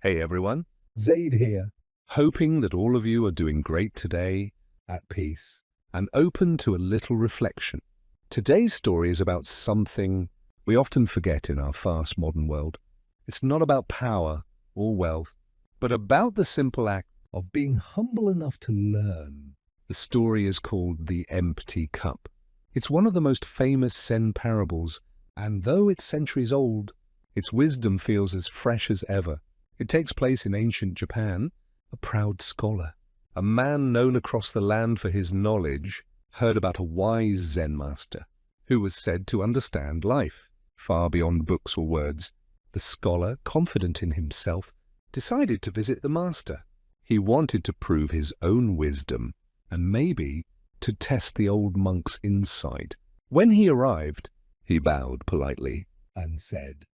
Hey everyone, Zaid here, hoping that all of you are doing great today at peace. and open to a little reflection. Today's story is about something we often forget in our fast modern world. It's not about power or wealth, but about the simple act. Of being humble enough to learn. The story is called The Empty Cup. It's one of the most famous Zen parables, and though it's centuries old, its wisdom feels as fresh as ever. It takes place in ancient Japan. A proud scholar, a man known across the land for his knowledge, heard about a wise Zen master who was said to understand life far beyond books or words. The scholar, confident in himself, decided to visit the master. He wanted to prove his own wisdom and maybe to test the old monk's insight. When he arrived, he bowed politely And said,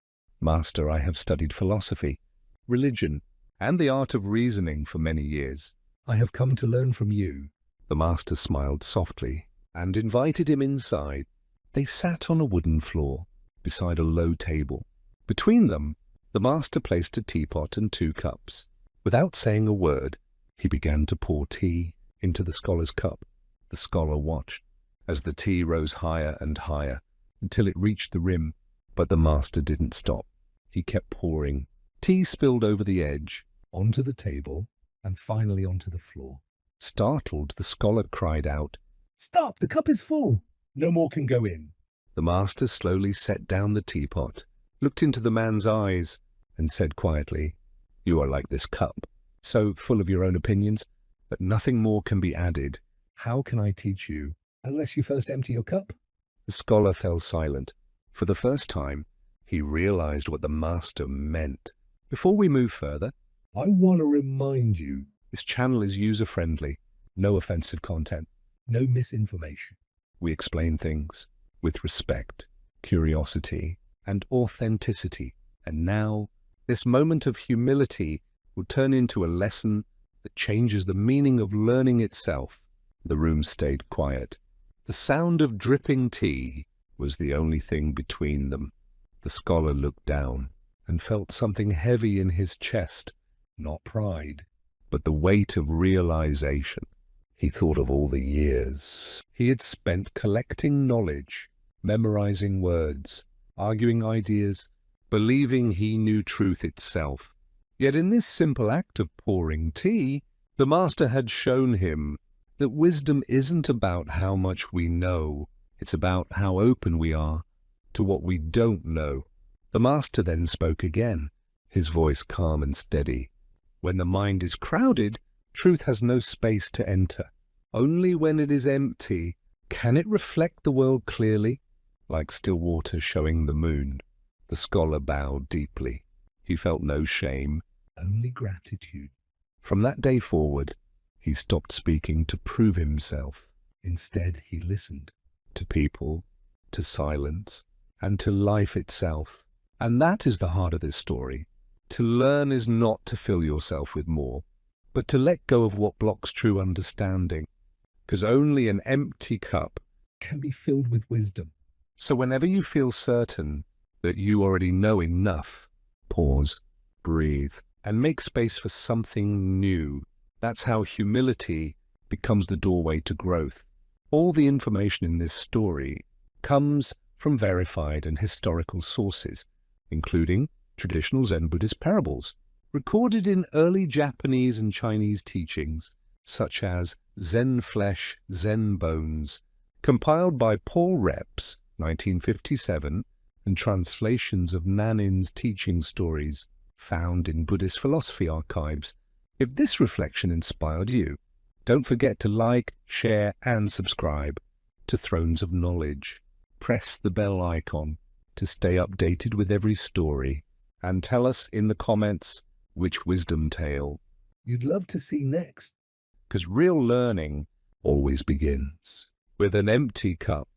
"Master, I have studied philosophy, religion, and the art of reasoning for many years." I have come to learn from you. The master smiled softly and invited him inside. They sat on a wooden floor beside a low table. Between them, the master placed a teapot and 2 cups. Without saying a word, he began to pour tea into the scholar's cup. The scholar watched as the tea rose higher and higher until it reached the rim, but the master didn't stop. He kept pouring. Tea spilled over the edge, Onto the table, and finally onto the floor. Startled, the scholar cried out. Stop! The cup is full! No more can go in. The master slowly set down the teapot, looked into the man's eyes, and said quietly, "You are like this cup, so full of your own opinions, that nothing more can be added. How can I teach you, unless you first empty your cup? The scholar fell silent. For the first time, he realized what the master meant. Before we move further, I want to remind you, this channel is user-friendly, no offensive content. no misinformation. We explain things with respect, curiosity, and authenticity. And now, this moment of humility will turn into a lesson that changes the meaning of learning itself. The room stayed quiet. The sound of dripping tea was the only thing between them. The scholar looked down and felt something heavy in his chest, Not pride. but the weight of realization. He thought of all the years he had spent collecting knowledge, memorizing words, arguing ideas, believing he knew truth itself. Yet in this simple act of pouring tea, the master had shown him that wisdom isn't about how much we know, it's about how open we are to what we don't know. The master then spoke again, his voice calm and steady. When the mind is crowded, truth has no space to enter. Only when it is empty can it reflect the world clearly, like still water showing the moon. The scholar bowed deeply. He felt no shame. Only gratitude. From that day forward, he stopped speaking to prove himself. Instead, he listened. To people, to silence, and to life itself. And that is the heart of this story. To learn is not to fill yourself with more, but to let go of what blocks true understanding, because only an empty cup. Can be filled with wisdom. So whenever you feel certain that you already know enough, pause, breathe, and make space for something new. That's how humility becomes the doorway to growth. All the information in this story comes from verified and historical sources, including traditional Zen Buddhist parables, recorded in early Japanese and Chinese teachings, such as Zen Flesh, Zen Bones, compiled by Paul Reps, 1957, and translations of Nanin's teaching stories, found in Buddhist philosophy archives. If this reflection inspired you, don't forget to like, share, and subscribe to Thrones of Knowledge. Press the bell icon to stay updated with every story, and tell us in the comments which wisdom tale, You'd love to see next. because real learning always begins with an empty cup.